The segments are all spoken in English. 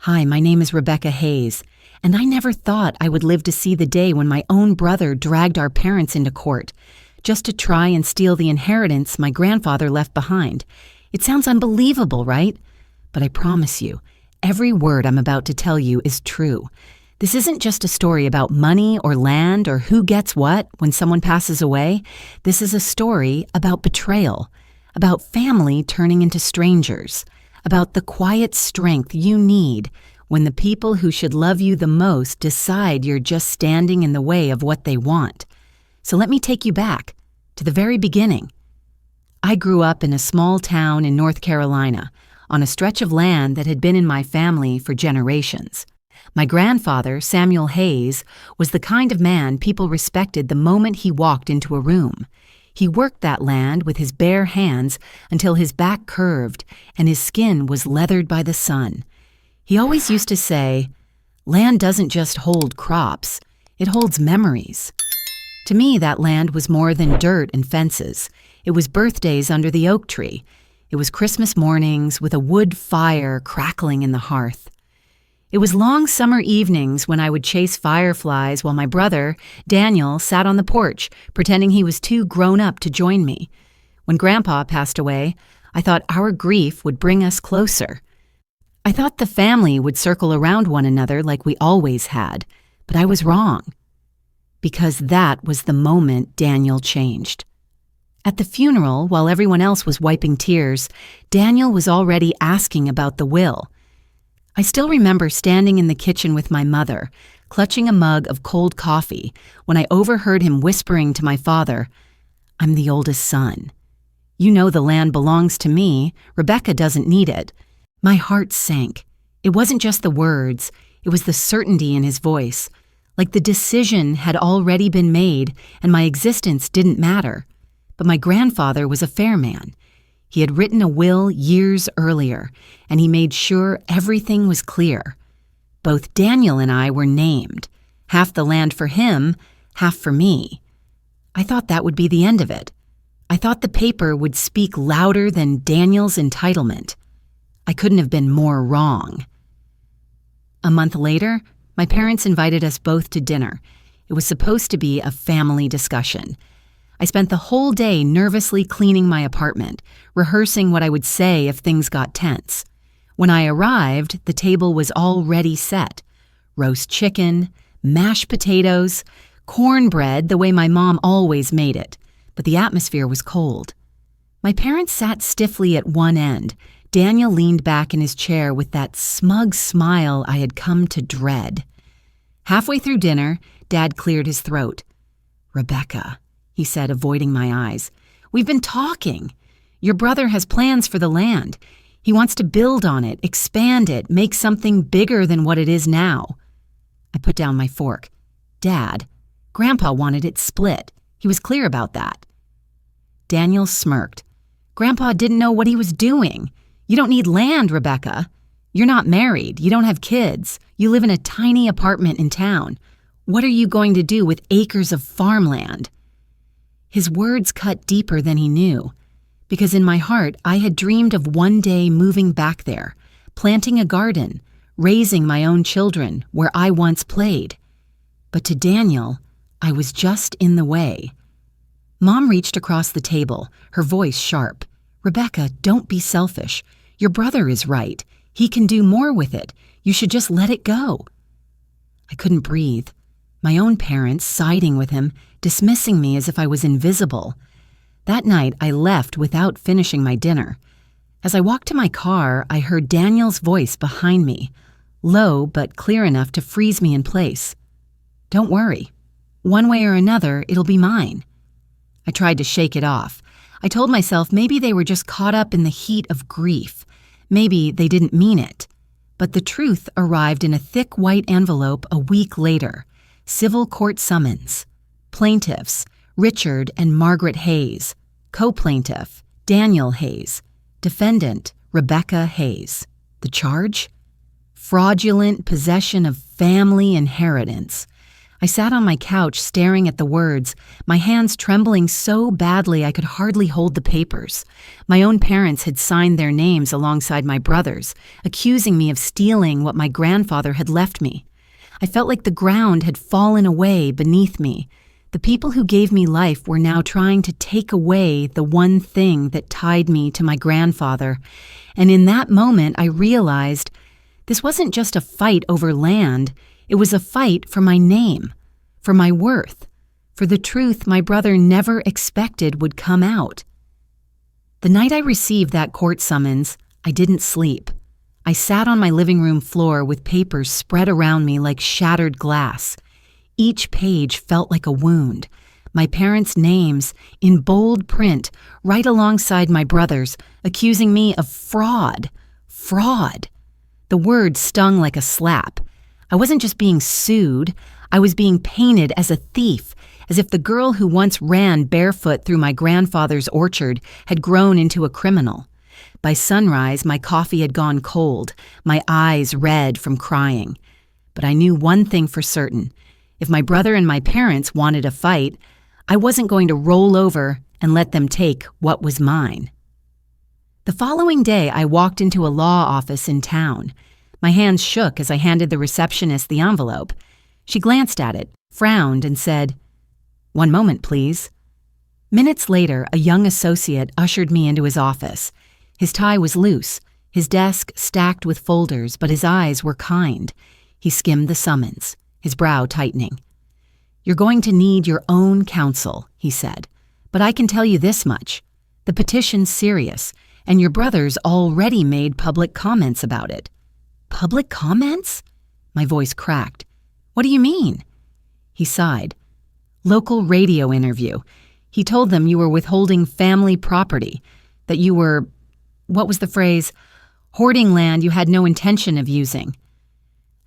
Hi, my name is Rebecca Hayes, and I never thought I would live to see the day when my own brother dragged our parents into court, just to try and steal the inheritance my grandfather left behind. It sounds unbelievable, right? But I promise you, every word I'm about to tell you is true. This isn't just a story about money or land or who gets what when someone passes away. This is a story about betrayal, about family turning into strangers, about the quiet strength you need when the people who should love you the most decide you're just standing in the way of what they want. So let me take you back to the very beginning. I grew up in a small town in North Carolina, on a stretch of land that had been in my family for generations. My grandfather, Samuel Hayes, was the kind of man people respected the moment he walked into a room. He worked that land with his bare hands until his back curved and his skin was leathered by the sun. He always used to say, "Land doesn't just hold crops, it holds memories." To me, that land was more than dirt and fences. It was birthdays under the oak tree. It was Christmas mornings with a wood fire crackling in the hearth. It was long summer evenings when I would chase fireflies while my brother, Daniel, sat on the porch, pretending he was too grown up to join me. When Grandpa passed away, I thought our grief would bring us closer. I thought the family would circle around one another like we always had, but I was wrong. Because that was the moment Daniel changed. At the funeral, while everyone else was wiping tears, Daniel was already asking about the will. I still remember standing in the kitchen with my mother, clutching a mug of cold coffee, when I overheard him whispering to my father, "I'm the oldest son. You know the land belongs to me. Rebecca doesn't need it." My heart sank. It wasn't just the words, it was the certainty in his voice, like the decision had already been made and my existence didn't matter. But my grandfather was a fair man. He had written a will years earlier, and he made sure everything was clear. Both Daniel and I were named, half the land for him, half for me. I thought that would be the end of it. I thought the paper would speak louder than Daniel's entitlement. I couldn't have been more wrong. A month later, my parents invited us both to dinner. It was supposed to be a family discussion. I spent the whole day nervously cleaning my apartment, rehearsing what I would say if things got tense. When I arrived, the table was already set. Roast chicken, mashed potatoes, cornbread the way my mom always made it, but the atmosphere was cold. My parents sat stiffly at one end. Daniel leaned back in his chair with that smug smile I had come to dread. Halfway through dinner, Dad cleared his throat. "Rebecca," he said, avoiding my eyes, "we've been talking. Your brother has plans for the land. He wants to build on it, expand it, make something bigger than what it is now." I put down my fork. "Dad, Grandpa wanted it split. He was clear about that." Daniel smirked. "Grandpa didn't know what he was doing. You don't need land, Rebecca. You're not married. You don't have kids. You live in a tiny apartment in town. What are you going to do with acres of farmland?" His words cut deeper than he knew, because in my heart I had dreamed of one day moving back there, planting a garden, raising my own children where I once played. But to Daniel, I was just in the way. Mom reached across the table, her voice sharp. "Rebecca, don't be selfish. Your brother is right. He can do more with it. You should just let it go." I couldn't breathe. My own parents siding with him, dismissing me as if I was invisible. That night, I left without finishing my dinner. As I walked to my car, I heard Daniel's voice behind me, low but clear enough to freeze me in place. "Don't worry. One way or another, it'll be mine." I tried to shake it off. I told myself maybe they were just caught up in the heat of grief. Maybe they didn't mean it. But the truth arrived in a thick white envelope a week later. Civil court summons. Plaintiffs, Richard and Margaret Hayes. Co-plaintiff, Daniel Hayes. Defendant, Rebecca Hayes. The charge? Fraudulent possession of family inheritance. I sat on my couch staring at the words, my hands trembling so badly I could hardly hold the papers. My own parents had signed their names alongside my brothers, accusing me of stealing what my grandfather had left me. I felt like the ground had fallen away beneath me. The people who gave me life were now trying to take away the one thing that tied me to my grandfather. And in that moment, I realized this wasn't just a fight over land. It was a fight for my name, for my worth, for the truth my brother never expected would come out. The night I received that court summons, I didn't sleep. I sat on my living room floor with papers spread around me like shattered glass. Each page felt like a wound. My parents' names in bold print right alongside my brother's, accusing me of fraud. Fraud. The word stung like a slap. I wasn't just being sued, I was being painted as a thief, as if the girl who once ran barefoot through my grandfather's orchard had grown into a criminal. By sunrise, my coffee had gone cold, my eyes red from crying. But I knew one thing for certain. If my brother and my parents wanted a fight, I wasn't going to roll over and let them take what was mine. The following day, I walked into a law office in town. My hands shook as I handed the receptionist the envelope. She glanced at it, frowned, and said, "One moment, please." Minutes later, a young associate ushered me into his office. His tie was loose, his desk stacked with folders, but his eyes were kind. He skimmed the summons, his brow tightening. "You're going to need your own counsel," he said. "But I can tell you this much. The petition's serious, and your brother's already made public comments about it." "Public comments?" My voice cracked. "What do you mean?" He sighed. "Local radio interview. He told them you were withholding family property, that you were, what was the phrase, hoarding land you had no intention of using."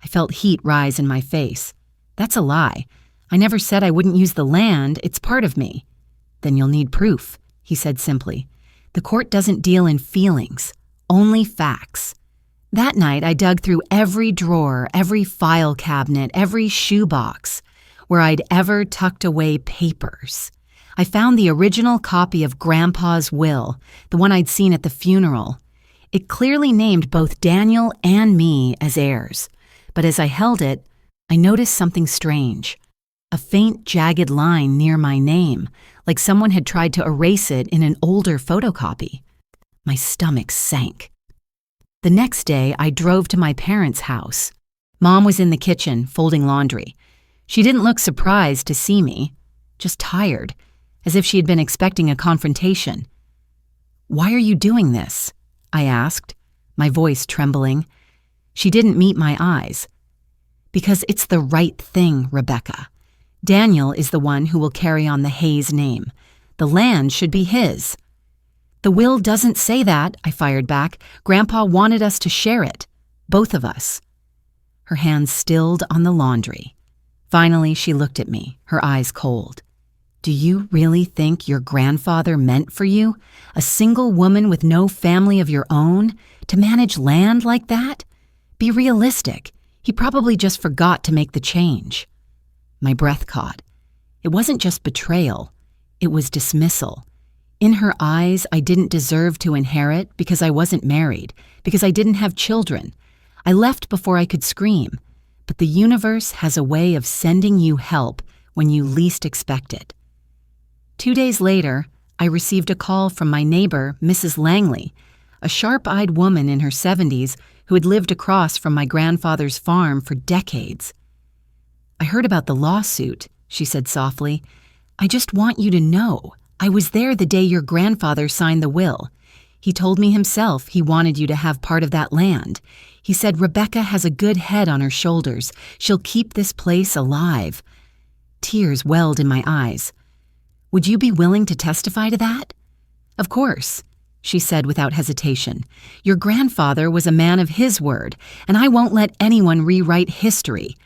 I felt heat rise in my face. "That's a lie. I never said I wouldn't use the land. It's part of me." "Then you'll need proof," he said simply. "The court doesn't deal in feelings, only facts." That night, I dug through every drawer, every file cabinet, every shoebox where I'd ever tucked away papers. I found the original copy of Grandpa's will, the one I'd seen at the funeral. It clearly named both Daniel and me as heirs. But as I held it, I noticed something strange. A faint, jagged line near my name, like someone had tried to erase it in an older photocopy. My stomach sank. The next day, I drove to my parents' house. Mom was in the kitchen, folding laundry. She didn't look surprised to see me, just tired, as if she had been expecting a confrontation. "Why are you doing this?" I asked, my voice trembling. She didn't meet my eyes. "Because it's the right thing, Rebecca. Daniel is the one who will carry on the Hayes name. The land should be his." "The will doesn't say that," I fired back. "Grandpa wanted us to share it. Both of us." Her hands stilled on the laundry. Finally, she looked at me, her eyes cold. "Do you really think your grandfather meant for you, a single woman with no family of your own, to manage land like that? Be realistic. He probably just forgot to make the change." My breath caught. It wasn't just betrayal. It was dismissal. In her eyes, I didn't deserve to inherit because I wasn't married, because I didn't have children. I left before I could scream. But the universe has a way of sending you help when you least expect it. 2 days later, I received a call from my neighbor, Mrs. Langley, a sharp-eyed woman in her 70s who had lived across from my grandfather's farm for decades. "I heard about the lawsuit," she said softly. "I just want you to know. I was there the day your grandfather signed the will. He told me himself he wanted you to have part of that land. He said Rebecca has a good head on her shoulders. She'll keep this place alive." Tears welled in my eyes. "Would you be willing to testify to that?" "Of course," she said without hesitation. "Your grandfather was a man of his word, and I won't let anyone rewrite history."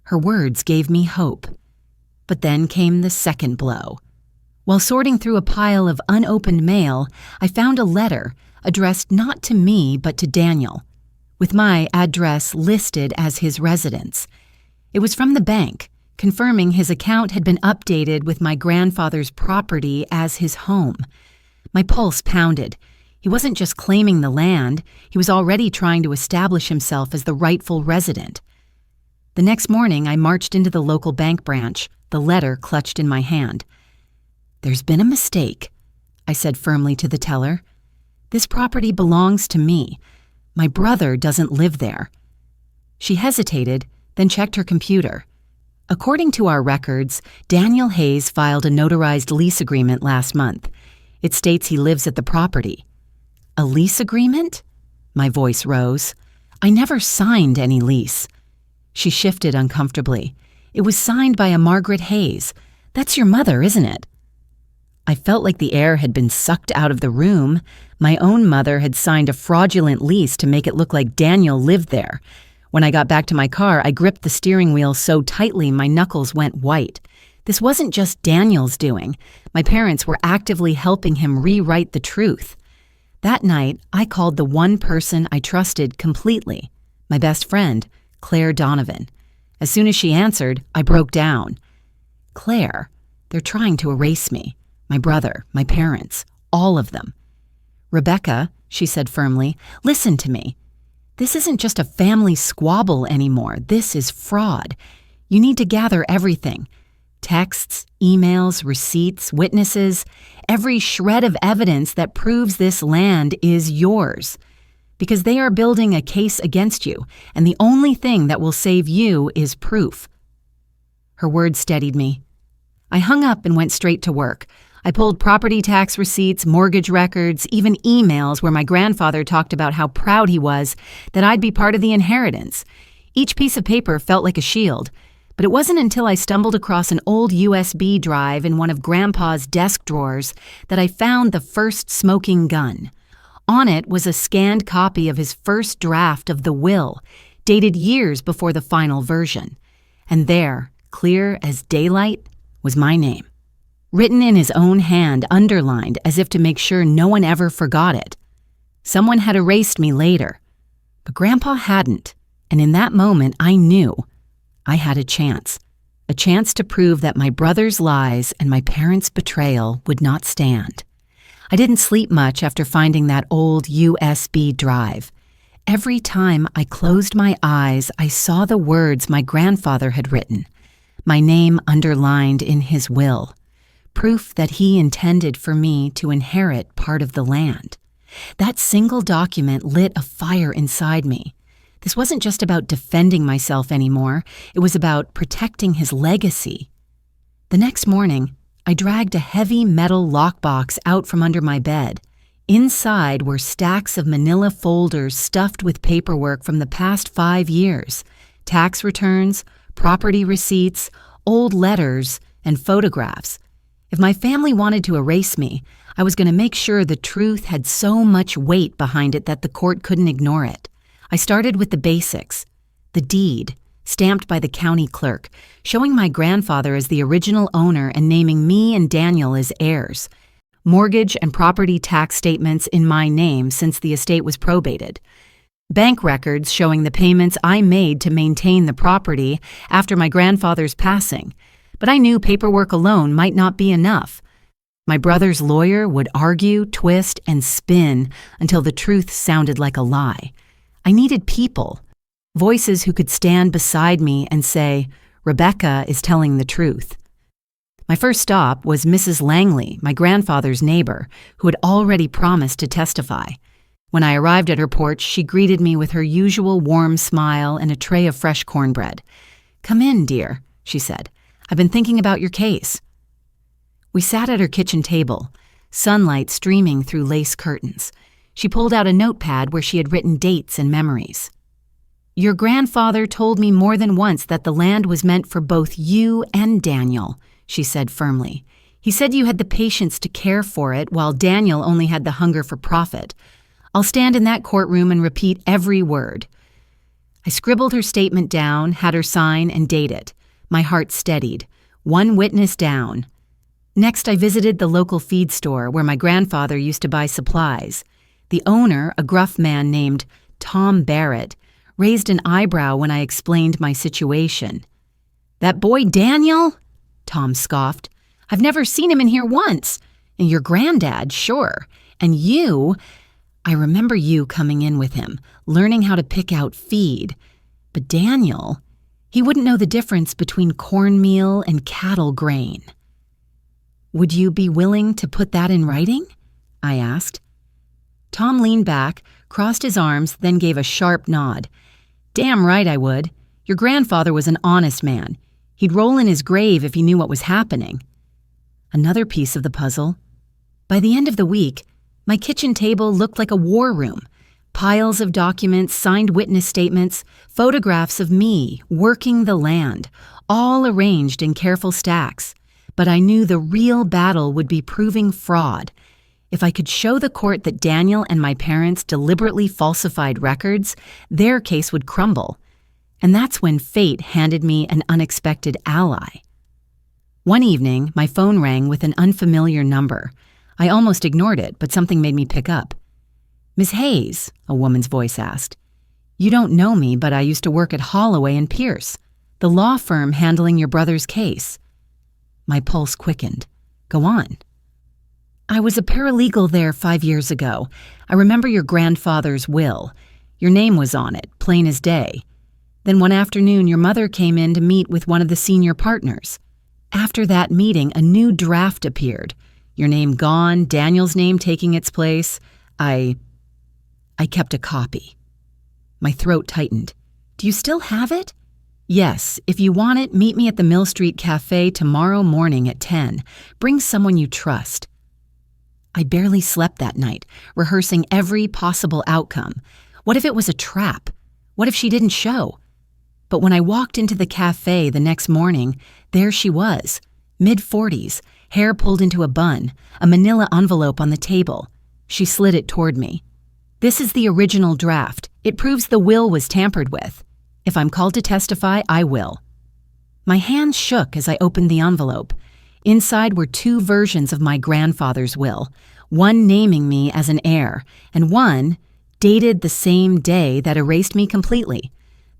Her words gave me hope. But then came the second blow. While sorting through a pile of unopened mail, I found a letter addressed not to me but to Daniel, with my address listed as his residence. It was from the bank, confirming his account had been updated with my grandfather's property as his home. My pulse pounded. He wasn't just claiming the land, he was already trying to establish himself as the rightful resident. The next morning, I marched into the local bank branch, the letter clutched in my hand. "There's been a mistake," I said firmly to the teller. "This property belongs to me. My brother doesn't live there." She hesitated, then checked her computer. According to our records, Daniel Hayes filed a notarized lease agreement last month. It states he lives at the property. "A lease agreement?" My voice rose. "I never signed any lease." She shifted uncomfortably. "It was signed by a Margaret Hayes. That's your mother, isn't it?" I felt like the air had been sucked out of the room. My own mother had signed a fraudulent lease to make it look like Daniel lived there. When I got back to my car, I gripped the steering wheel so tightly my knuckles went white. This wasn't just Daniel's doing. My parents were actively helping him rewrite the truth. That night, I called the one person I trusted completely, my best friend, Claire Donovan. As soon as she answered, I broke down. "Claire, they're trying to erase me. My brother, my parents, all of them." "Rebecca," she said firmly, "listen to me. This isn't just a family squabble anymore. This is fraud. You need to gather everything. Texts, emails, receipts, witnesses, every shred of evidence that proves this land is yours. Because they are building a case against you, and the only thing that will save you is proof." Her words steadied me. I hung up and went straight to work. I pulled property tax receipts, mortgage records, even emails where my grandfather talked about how proud he was that I'd be part of the inheritance. Each piece of paper felt like a shield, but it wasn't until I stumbled across an old USB drive in one of Grandpa's desk drawers that I found the first smoking gun. On it was a scanned copy of his first draft of the will, dated years before the final version. And there, clear as daylight, was my name. Written in his own hand, underlined as if to make sure no one ever forgot it. Someone had erased me later, but Grandpa hadn't, and in that moment I knew I had a chance to prove that my brother's lies and my parents' betrayal would not stand. I didn't sleep much after finding that old USB drive. Every time I closed my eyes, I saw the words my grandfather had written, my name underlined in his will. Proof that he intended for me to inherit part of the land. That single document lit a fire inside me. This wasn't just about defending myself anymore. It was about protecting his legacy. The next morning, I dragged a heavy metal lockbox out from under my bed. Inside were stacks of manila folders stuffed with paperwork from the past 5 years, tax returns, property receipts, old letters, and photographs. If my family wanted to erase me, I was going to make sure the truth had so much weight behind it that the court couldn't ignore it. I started with the basics. The deed, stamped by the county clerk, showing my grandfather as the original owner and naming me and Daniel as heirs. Mortgage and property tax statements in my name since the estate was probated. Bank records showing the payments I made to maintain the property after my grandfather's passing. But I knew paperwork alone might not be enough. My brother's lawyer would argue, twist, and spin until the truth sounded like a lie. I needed people, voices who could stand beside me and say, "Rebecca is telling the truth." My first stop was Mrs. Langley, my grandfather's neighbor, who had already promised to testify. When I arrived at her porch, she greeted me with her usual warm smile and a tray of fresh cornbread. "Come in, dear," she said. "I've been thinking about your case." We sat at her kitchen table, sunlight streaming through lace curtains. She pulled out a notepad where she had written dates and memories. "Your grandfather told me more than once that the land was meant for both you and Daniel," she said firmly. "He said you had the patience to care for it while Daniel only had the hunger for profit. I'll stand in that courtroom and repeat every word." I scribbled her statement down, had her sign, and date it. My heart steadied. One witness down. Next, I visited the local feed store where my grandfather used to buy supplies. The owner, a gruff man named Tom Barrett, raised an eyebrow when I explained my situation. "That boy Daniel?" Tom scoffed. "I've never seen him in here once. And your granddad, sure. And you, I remember you coming in with him, learning how to pick out feed. But Daniel, he wouldn't know the difference between cornmeal and cattle grain." "Would you be willing to put that in writing?" I asked. Tom leaned back, crossed his arms, then gave a sharp nod. "Damn right I would. Your grandfather was an honest man. He'd roll in his grave if he knew what was happening." Another piece of the puzzle. By the end of the week, my kitchen table looked like a war room. Piles of documents, signed witness statements, photographs of me working the land, all arranged in careful stacks. But I knew the real battle would be proving fraud. If I could show the court that Daniel and my parents deliberately falsified records, their case would crumble. And that's when fate handed me an unexpected ally. One evening, my phone rang with an unfamiliar number. I almost ignored it, but something made me pick up. "Miss Hayes," a woman's voice asked. "You don't know me, but I used to work at Holloway and Pierce, the law firm handling your brother's case." My pulse quickened. "Go on." "I was a paralegal there 5 years ago. I remember your grandfather's will. Your name was on it, plain as day. Then one afternoon, your mother came in to meet with one of the senior partners. After that meeting, a new draft appeared. Your name gone, Daniel's name taking its place. I kept a copy." My throat tightened. "Do you still have it?" "Yes. If you want it, meet me at the Mill Street Cafe tomorrow morning at 10. Bring someone you trust." I barely slept that night, rehearsing every possible outcome. What if it was a trap? What if she didn't show? But when I walked into the cafe the next morning, there she was, mid-40s, hair pulled into a bun, a manila envelope on the table. She slid it toward me. "This is the original draft. It proves the will was tampered with. If I'm called to testify, I will." My hands shook as I opened the envelope. Inside were 2 versions of my grandfather's will, one naming me as an heir, and one dated the same day that erased me completely.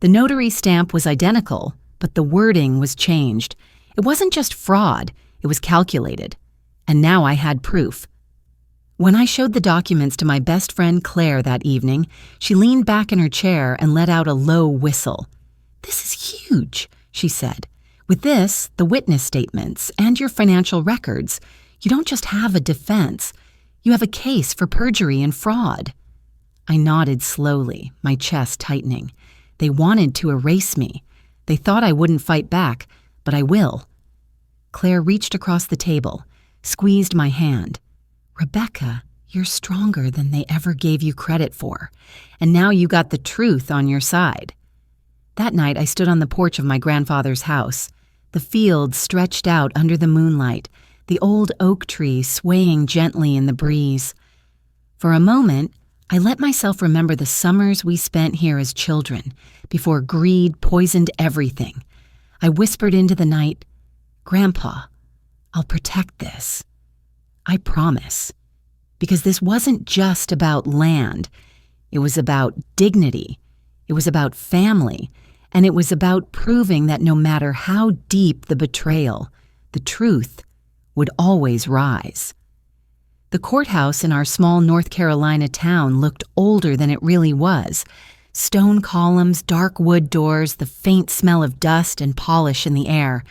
The notary stamp was identical, but the wording was changed. It wasn't just fraud, it was calculated. And now I had proof. When I showed the documents to my best friend Claire that evening, she leaned back in her chair and let out a low whistle. "This is huge," she said. "With this, the witness statements, and your financial records, you don't just have a defense. You have a case for perjury and fraud." I nodded slowly, my chest tightening. They wanted to erase me. They thought I wouldn't fight back, but I will. Claire reached across the table, squeezed my hand. "Rebecca, you're stronger than they ever gave you credit for, and now you got the truth on your side." That night I stood on the porch of my grandfather's house. The field stretched out under the moonlight, the old oak tree swaying gently in the breeze. For a moment, I let myself remember the summers we spent here as children, before greed poisoned everything. I whispered into the night, "Grandpa, I'll protect this. I promise." Because this wasn't just about land. It was about dignity. It was about family. And it was about proving that no matter how deep the betrayal, the truth would always rise. The courthouse in our small North Carolina town looked older than it really was. Stone columns, dark wood doors, the faint smell of dust and polish in the air.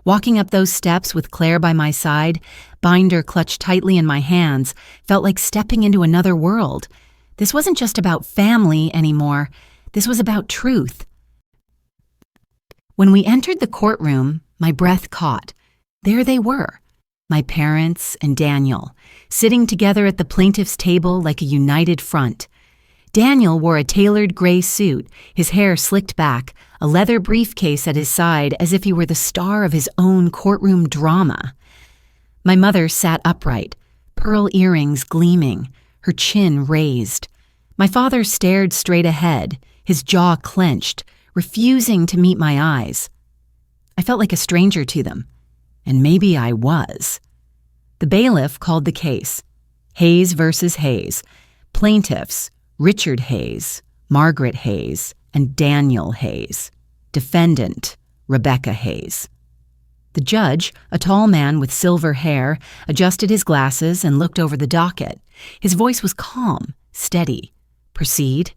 Walking up those steps with Claire by my side, binder clutched tightly in my hands, felt like stepping into another world. This wasn't just about family anymore. This was about truth. When we entered the courtroom, my breath caught. There they were, my parents and Daniel, sitting together at the plaintiff's table like a united front. Daniel wore a tailored gray suit, his hair slicked back, a leather briefcase at his side as if he were the star of his own courtroom drama. My mother sat upright, pearl earrings gleaming, her chin raised. My father stared straight ahead, his jaw clenched, refusing to meet my eyes. I felt like a stranger to them, and maybe I was. The bailiff called the case. Hayes versus Hayes. Plaintiffs, Richard Hayes, Margaret Hayes, and Daniel Hayes. Defendant, Rebecca Hayes. The judge, a tall man with silver hair, adjusted his glasses and looked over the docket. His voice was calm, steady. Proceed.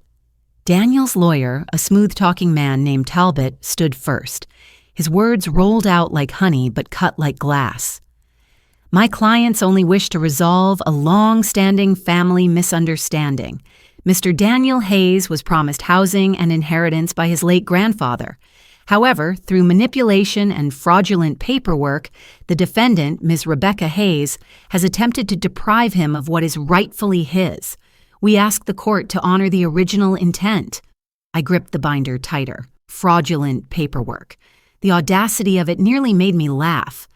Daniel's lawyer, a smooth-talking man named Talbot, stood first. His words rolled out like honey but cut like glass. My clients only wish to resolve a long-standing family misunderstanding. Mr. Daniel Hayes was promised housing and inheritance by his late grandfather. However, through manipulation and fraudulent paperwork, the defendant, Ms. Rebecca Hayes, has attempted to deprive him of what is rightfully his. We ask the court to honor the original intent. I gripped the binder tighter. Fraudulent paperwork. The audacity of it nearly made me laugh.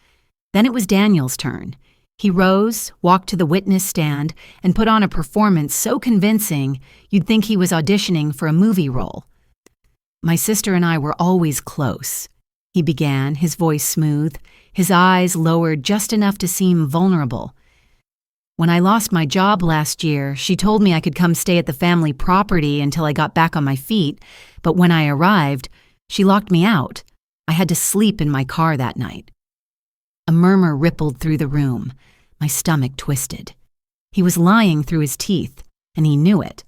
Then it was Daniel's turn. He rose, walked to the witness stand, and put on a performance so convincing you'd think he was auditioning for a movie role. My sister and I were always close. He began, his voice smooth, his eyes lowered just enough to seem vulnerable. When I lost my job last year, she told me I could come stay at the family property until I got back on my feet, but when I arrived, she locked me out. I had to sleep in my car that night. A murmur rippled through the room. My stomach twisted. He was lying through his teeth, and he knew it.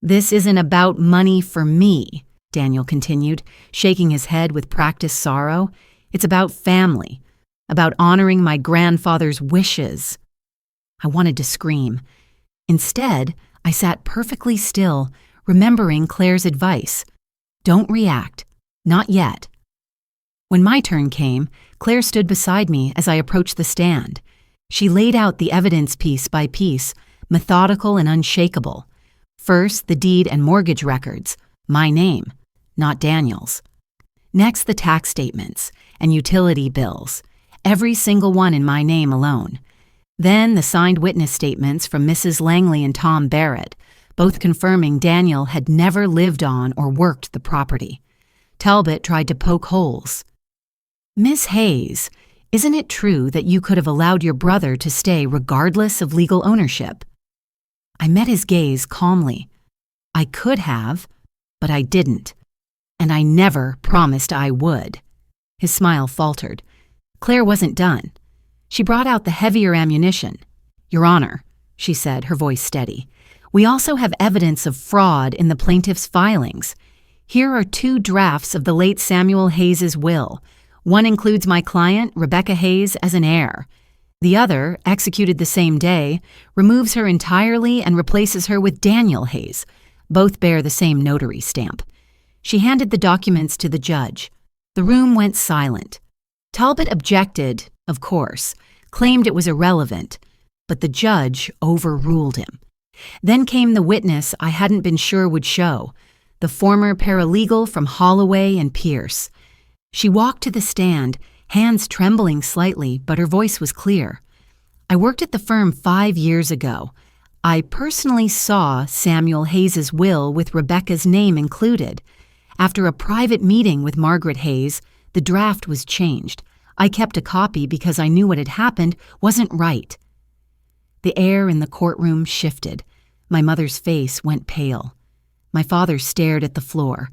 "This isn't about money for me," Daniel continued, shaking his head with practiced sorrow. "It's about family, about honoring my grandfather's wishes." I wanted to scream. Instead, I sat perfectly still, remembering Claire's advice. Don't react. Not yet. When my turn came, Claire stood beside me as I approached the stand. She laid out the evidence piece by piece, methodical and unshakable. First, the deed and mortgage records, my name, not Daniel's. Next, the tax statements and utility bills, every single one in my name alone. Then the signed witness statements from Mrs. Langley and Tom Barrett, both confirming Daniel had never lived on or worked the property. Talbot tried to poke holes. "Miss Hayes, isn't it true that you could have allowed your brother to stay regardless of legal ownership?" I met his gaze calmly. I could have, but I didn't. And I never promised I would. His smile faltered. Claire wasn't done. She brought out the heavier ammunition. "Your Honor," she said, her voice steady, "we also have evidence of fraud in the plaintiff's filings. Here are 2 drafts of the late Samuel Hayes's will. One includes my client, Rebecca Hayes, as an heir. The other, executed the same day, removes her entirely and replaces her with Daniel Hayes. Both bear the same notary stamp." She handed the documents to the judge. The room went silent. Talbot objected, of course, claimed it was irrelevant, but the judge overruled him. Then came the witness I hadn't been sure would show, the former paralegal from Holloway and Pierce. She walked to the stand, hands trembling slightly, but her voice was clear. "I worked at the firm 5 years ago. I personally saw Samuel Hayes's will with Rebecca's name included. After a private meeting with Margaret Hayes, the draft was changed. I kept a copy because I knew what had happened wasn't right." The air in the courtroom shifted. My mother's face went pale. My father stared at the floor.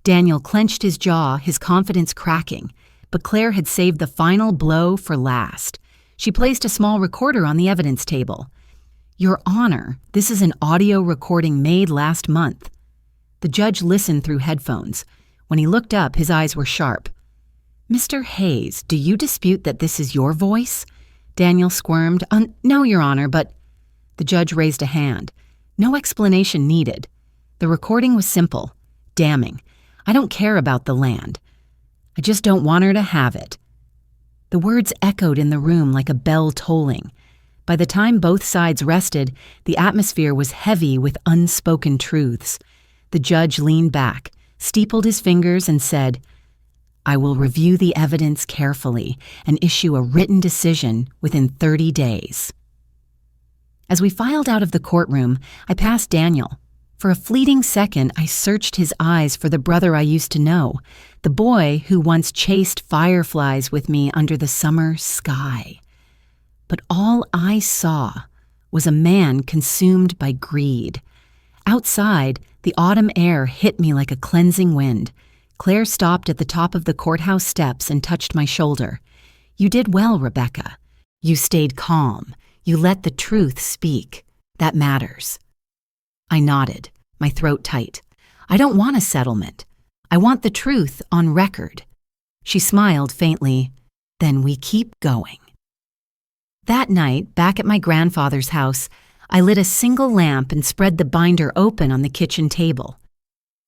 Daniel clenched his jaw, his confidence cracking. But Claire had saved the final blow for last. She placed a small recorder on the evidence table. "Your Honor, this is an audio recording made last month." The judge listened through headphones. When he looked up, his eyes were sharp. "Mr. Hayes, do you dispute that this is your voice?" Daniel squirmed. "No, Your Honor, but—" The judge raised a hand. No explanation needed. The recording was simple, damning. "I don't care about the land. I just don't want her to have it." The words echoed in the room like a bell tolling. By the time both sides rested, the atmosphere was heavy with unspoken truths. The judge leaned back, steepled his fingers, and said, "I will review the evidence carefully and issue a written decision within 30 days." As we filed out of the courtroom, I passed Daniel. For a fleeting second, I searched his eyes for the brother I used to know, the boy who once chased fireflies with me under the summer sky. But all I saw was a man consumed by greed. Outside, the autumn air hit me like a cleansing wind. Claire stopped at the top of the courthouse steps and touched my shoulder. "You did well, Rebecca. You stayed calm. You let the truth speak. That matters." I nodded, my throat tight. "I don't want a settlement. I want the truth on record." She smiled faintly. "Then we keep going." That night, back at my grandfather's house, I lit a single lamp and spread the binder open on the kitchen table.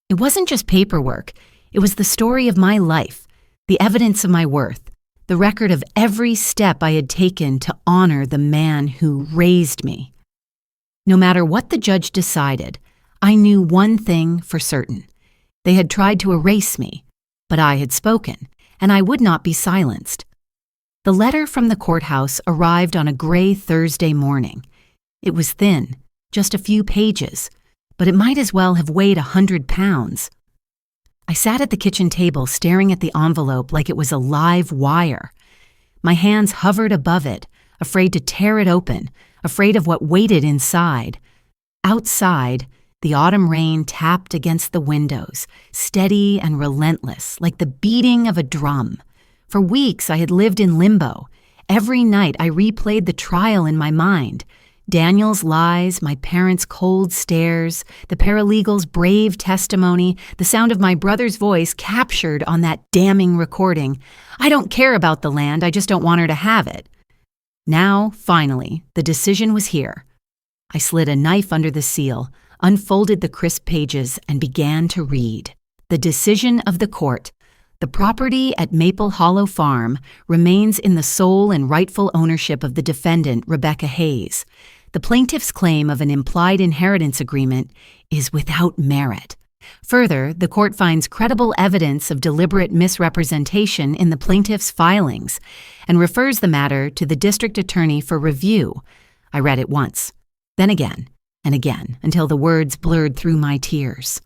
It wasn't just paperwork. It was the story of my life, the evidence of my worth, the record of every step I had taken to honor the man who raised me. No matter what the judge decided, I knew one thing for certain. They had tried to erase me, but I had spoken, and I would not be silenced. The letter from the courthouse arrived on a gray Thursday morning. It was thin, just a few pages, but it might as well have weighed 100 pounds. I sat at the kitchen table staring at the envelope like it was a live wire. My hands hovered above it, afraid to tear it open, afraid of what waited inside. Outside, the autumn rain tapped against the windows, steady and relentless, like the beating of a drum. For weeks I had lived in limbo. Every night I replayed the trial in my mind. Daniel's lies, my parents' cold stares, the paralegal's brave testimony, the sound of my brother's voice captured on that damning recording. I don't care about the land, I just don't want her to have it. Now, finally, the decision was here. I slid a knife under the seal, unfolded the crisp pages, and began to read. The decision of the court. The property at Maple Hollow Farm remains in the sole and rightful ownership of the defendant, Rebecca Hayes. The plaintiff's claim of an implied inheritance agreement is without merit. Further, the court finds credible evidence of deliberate misrepresentation in the plaintiff's filings and refers the matter to the district attorney for review. I read it once, then again, and again, until the words blurred through my tears.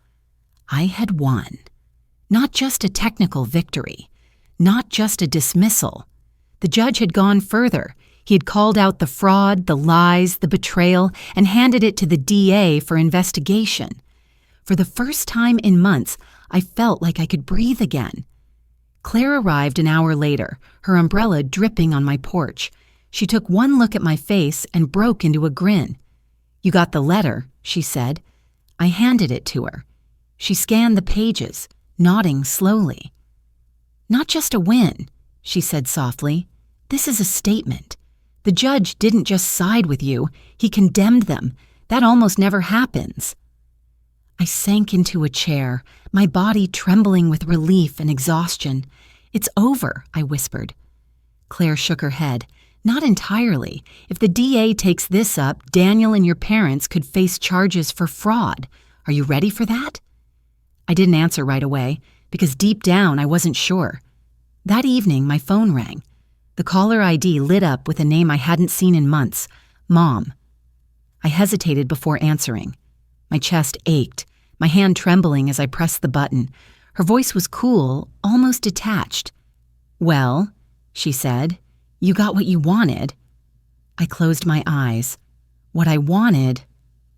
I had won. Not just a technical victory, not just a dismissal. The judge had gone further. He had called out the fraud, the lies, the betrayal, and handed it to the DA for investigation. For the first time in months, I felt like I could breathe again. Claire arrived an hour later, her umbrella dripping on my porch. She took one look at my face and broke into a grin. "You got the letter," she said. I handed it to her. She scanned the pages, nodding slowly. "Not just a win," she said softly. "This is a statement. The judge didn't just side with you, he condemned them. That almost never happens." I sank into a chair, my body trembling with relief and exhaustion. "It's over," I whispered. Claire shook her head. "Not entirely. If the DA takes this up, Daniel and your parents could face charges for fraud. Are you ready for that?" I didn't answer right away, because deep down I wasn't sure. That evening, my phone rang. The caller ID lit up with a name I hadn't seen in months, Mom. I hesitated before answering. My chest ached, my hand trembling as I pressed the button. Her voice was cool, almost detached. "Well," she said, "you got what you wanted." I closed my eyes. What I wanted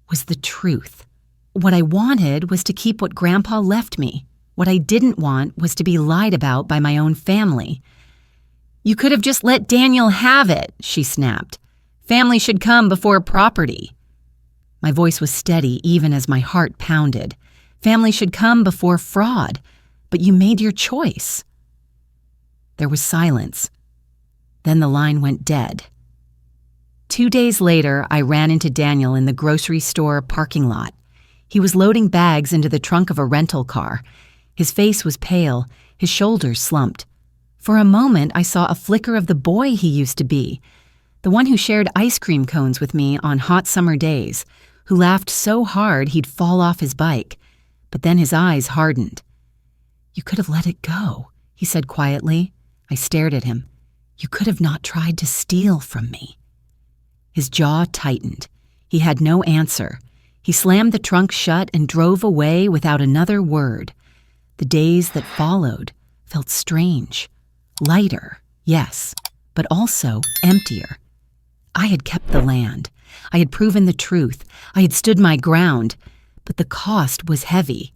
was the truth. What I wanted was to keep what Grandpa left me. What I didn't want was to be lied about by my own family. "You could have just let Daniel have it," she snapped. "Family should come before property." My voice was steady even as my heart pounded. Family should come before fraud, but you made your choice. There was silence. Then the line went dead. 2 days later, I ran into Daniel in the grocery store parking lot. He was loading bags into the trunk of a rental car. His face was pale, his shoulders slumped. For a moment, I saw a flicker of the boy he used to be, the one who shared ice cream cones with me on hot summer days, who laughed so hard he'd fall off his bike. But then his eyes hardened. "You could have let it go," he said quietly. I stared at him. "You could have not tried to steal from me." His jaw tightened. He had no answer. He slammed the trunk shut and drove away without another word. The days that followed felt strange. Lighter, yes, but also emptier. I had kept the land. I had proven the truth. I had stood my ground. But the cost was heavy.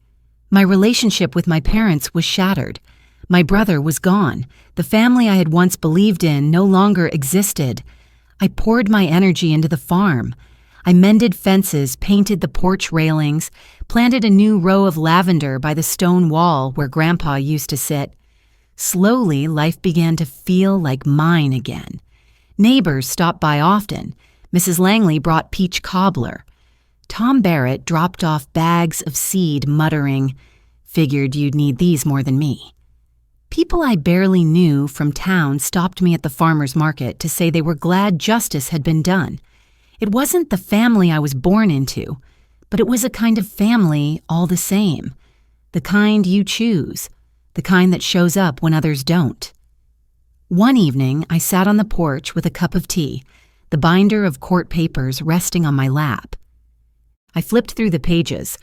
My relationship with my parents was shattered. My brother was gone. The family I had once believed in no longer existed. I poured my energy into the farm. I mended fences, painted the porch railings, planted a new row of lavender by the stone wall where Grandpa used to sit. Slowly, life began to feel like mine again. Neighbors stopped by often. Mrs. Langley brought peach cobbler. Tom Barrett dropped off bags of seed, muttering, "Figured you'd need these more than me." People I barely knew from town stopped me at the farmer's market to say they were glad justice had been done. It wasn't the family I was born into, but it was a kind of family all the same. The kind you choose, the kind that shows up when others don't. One evening, I sat on the porch with a cup of tea, the binder of court papers resting on my lap. I flipped through the pages,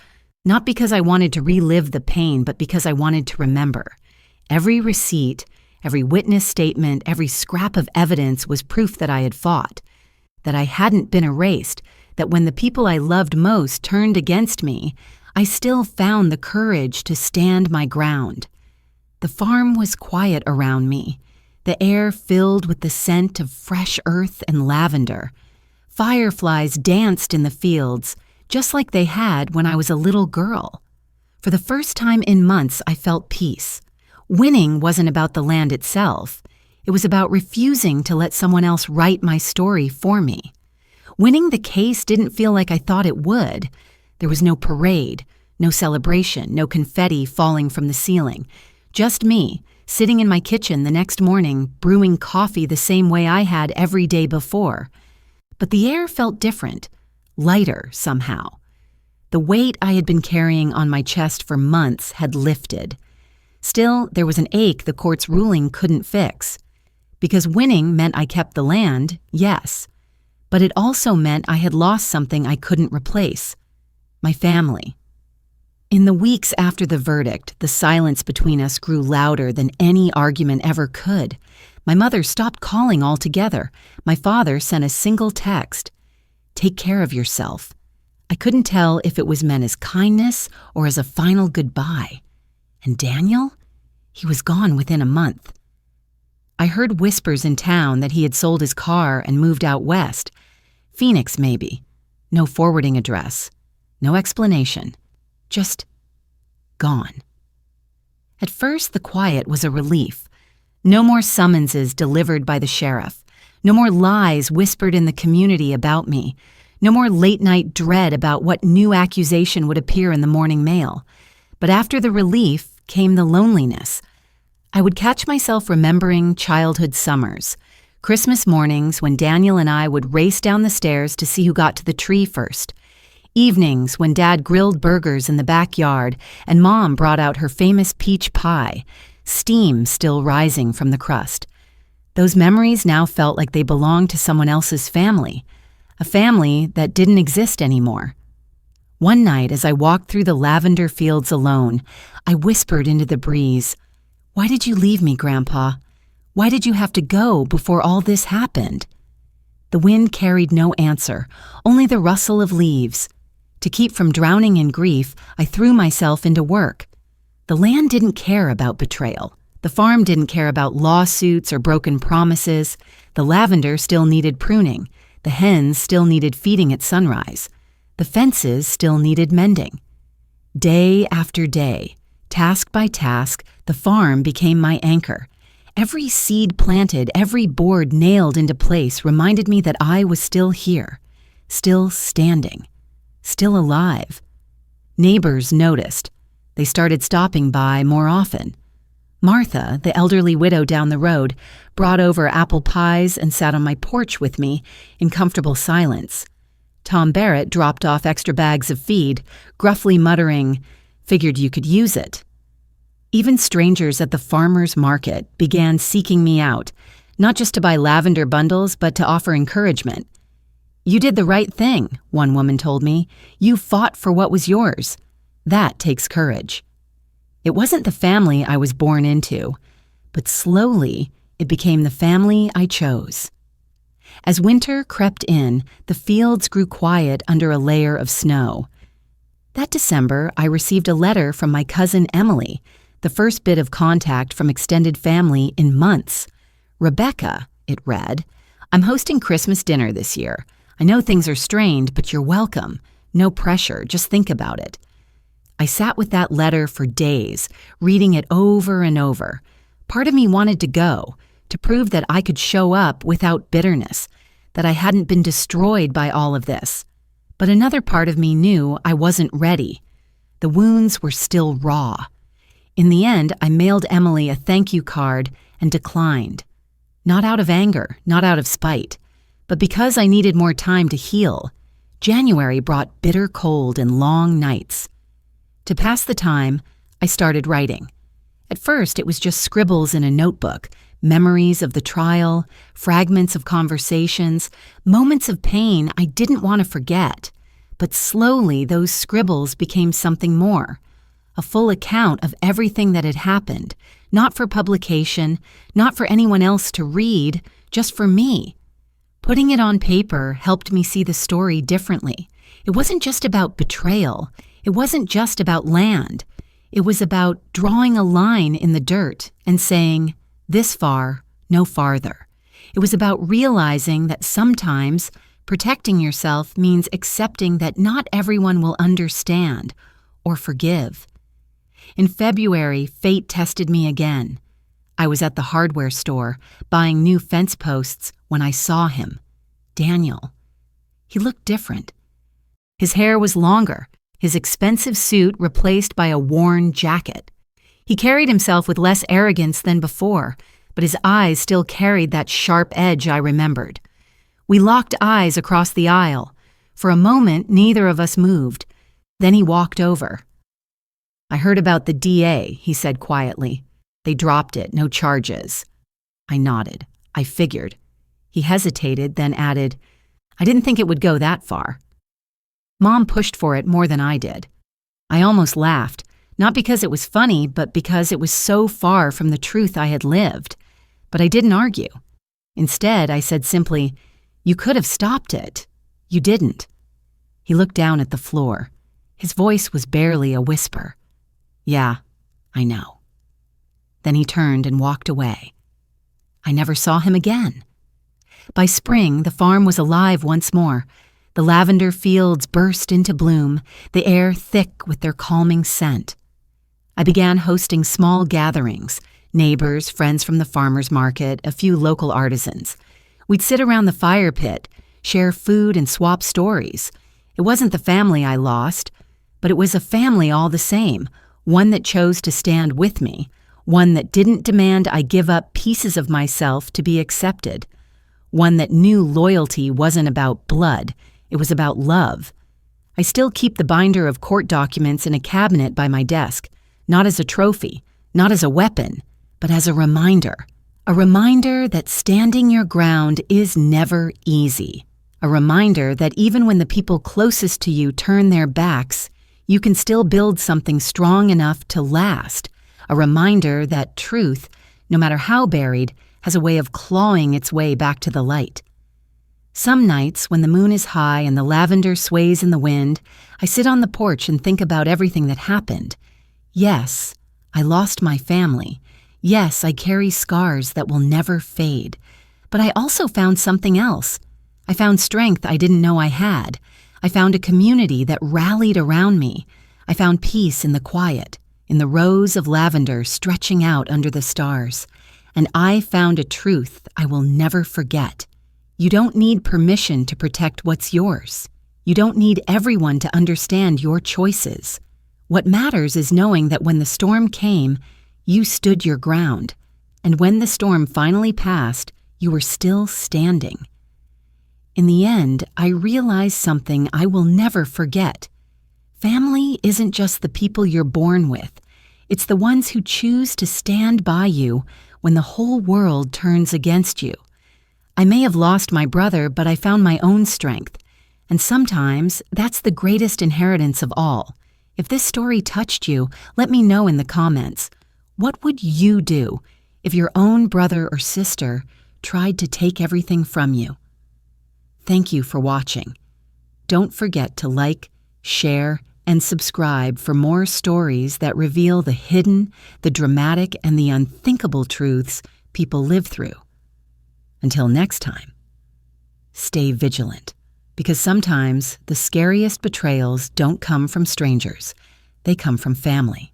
not because I wanted to relive the pain, but because I wanted to remember. Every receipt, every witness statement, every scrap of evidence was proof that I had fought, that I hadn't been erased, that when the people I loved most turned against me, I still found the courage to stand my ground. The farm was quiet around me, the air filled with the scent of fresh earth and lavender. Fireflies danced in the fields, just like they had when I was a little girl. For the first time in months, I felt peace. Winning wasn't about the land itself. It was about refusing to let someone else write my story for me. Winning the case didn't feel like I thought it would. There was no parade, no celebration, no confetti falling from the ceiling. Just me, sitting in my kitchen the next morning, brewing coffee the same way I had every day before. But the air felt different, lighter somehow. The weight I had been carrying on my chest for months had lifted. Still, there was an ache the court's ruling couldn't fix. Because winning meant I kept the land, yes. But it also meant I had lost something I couldn't replace. My family. In the weeks after the verdict, the silence between us grew louder than any argument ever could. My mother stopped calling altogether. My father sent a single text. "Take care of yourself." I couldn't tell if it was meant as kindness or as a final goodbye. And Daniel? He was gone within a month. I heard whispers in town that he had sold his car and moved out west. Phoenix, maybe. No forwarding address. No explanation. Just gone. At first, the quiet was a relief. No more summonses delivered by the sheriff. No more lies whispered in the community about me. No more late-night dread about what new accusation would appear in the morning mail. But after the relief came the loneliness. I would catch myself remembering childhood summers, Christmas mornings when Daniel and I would race down the stairs to see who got to the tree first, evenings when Dad grilled burgers in the backyard and Mom brought out her famous peach pie, steam still rising from the crust. Those memories now felt like they belonged to someone else's family, a family that didn't exist anymore. One night, as I walked through the lavender fields alone, I whispered into the breeze, "Why did you leave me, Grandpa? Why did you have to go before all this happened?" The wind carried no answer, only the rustle of leaves. To keep from drowning in grief, I threw myself into work. The land didn't care about betrayal. The farm didn't care about lawsuits or broken promises. The lavender still needed pruning. The hens still needed feeding at sunrise. The fences still needed mending. Day after day, task by task, the farm became my anchor. Every seed planted, every board nailed into place reminded me that I was still here, still standing, still alive. Neighbors noticed. They started stopping by more often. Martha, the elderly widow down the road, brought over apple pies and sat on my porch with me in comfortable silence. Tom Barrett dropped off extra bags of feed, gruffly muttering, "Figured you could use it." Even strangers at the farmer's market began seeking me out, not just to buy lavender bundles, but to offer encouragement. "You did the right thing," one woman told me. "You fought for what was yours. That takes courage." It wasn't the family I was born into, but slowly it became the family I chose. As winter crept in, the fields grew quiet under a layer of snow. That December, I received a letter from my cousin Emily, the first bit of contact from extended family in months. "Rebecca," it read, "I'm hosting Christmas dinner this year. I know things are strained, but you're welcome. No pressure, just think about it." I sat with that letter for days, reading it over and over. Part of me wanted to go, to prove that I could show up without bitterness, that I hadn't been destroyed by all of this. But another part of me knew I wasn't ready. The wounds were still raw. In the end, I mailed Emily a thank you card and declined. Not out of anger, not out of spite, but because I needed more time to heal. January brought bitter cold and long nights. To pass the time, I started writing. At first, it was just scribbles in a notebook, memories of the trial, fragments of conversations, moments of pain I didn't want to forget. But slowly, those scribbles became something more. A full account of everything that had happened, not for publication, not for anyone else to read, just for me. Putting it on paper helped me see the story differently. It wasn't just about betrayal. It wasn't just about land. It was about drawing a line in the dirt and saying, "This far, no farther." It was about realizing that sometimes protecting yourself means accepting that not everyone will understand or forgive. In February, fate tested me again. I was at the hardware store buying new fence posts when I saw him, Daniel. He looked different. His hair was longer, his expensive suit replaced by a worn jacket. He carried himself with less arrogance than before, but his eyes still carried that sharp edge I remembered. We locked eyes across the aisle. For a moment, neither of us moved. Then he walked over. "I heard about the DA," he said quietly. "They dropped it, no charges." I nodded. I figured. He hesitated, then added, "I didn't think it would go that far." Mom pushed for it more than I did. I almost laughed, not because it was funny, but because it was so far from the truth I had lived. But I didn't argue. Instead, I said simply, "You could have stopped it. You didn't." He looked down at the floor. His voice was barely a whisper. "Yeah, I know." Then he turned and walked away. I never saw him again. By spring, the farm was alive once more. The lavender fields burst into bloom, the air thick with their calming scent. I began hosting small gatherings, neighbors, friends from the farmer's market, a few local artisans. We'd sit around the fire pit, share food and swap stories. It wasn't the family I lost, but it was a family all the same, one that chose to stand with me, one that didn't demand I give up pieces of myself to be accepted, one that knew loyalty wasn't about blood, it was about love. I still keep the binder of court documents in a cabinet by my desk, not as a trophy, not as a weapon, but as a reminder that standing your ground is never easy, a reminder that even when the people closest to you turn their backs, you can still build something strong enough to last, a reminder that truth, no matter how buried, has a way of clawing its way back to the light. Some nights, when the moon is high and the lavender sways in the wind, I sit on the porch and think about everything that happened. Yes, I lost my family. Yes, I carry scars that will never fade. But I also found something else. I found strength I didn't know I had. I found a community that rallied around me. I found peace in the quiet, in the rows of lavender stretching out under the stars. And I found a truth I will never forget. You don't need permission to protect what's yours. You don't need everyone to understand your choices. What matters is knowing that when the storm came, you stood your ground. And when the storm finally passed, you were still standing. In the end, I realized something I will never forget. Family isn't just the people you're born with. It's the ones who choose to stand by you when the whole world turns against you. I may have lost my brother, but I found my own strength. And sometimes that's the greatest inheritance of all. If this story touched you, let me know in the comments. What would you do if your own brother or sister tried to take everything from you? Thank you for watching. Don't forget to like, share, and subscribe for more stories that reveal the hidden, the dramatic, and the unthinkable truths people live through. Until next time, stay vigilant, because sometimes the scariest betrayals don't come from strangers, they come from family.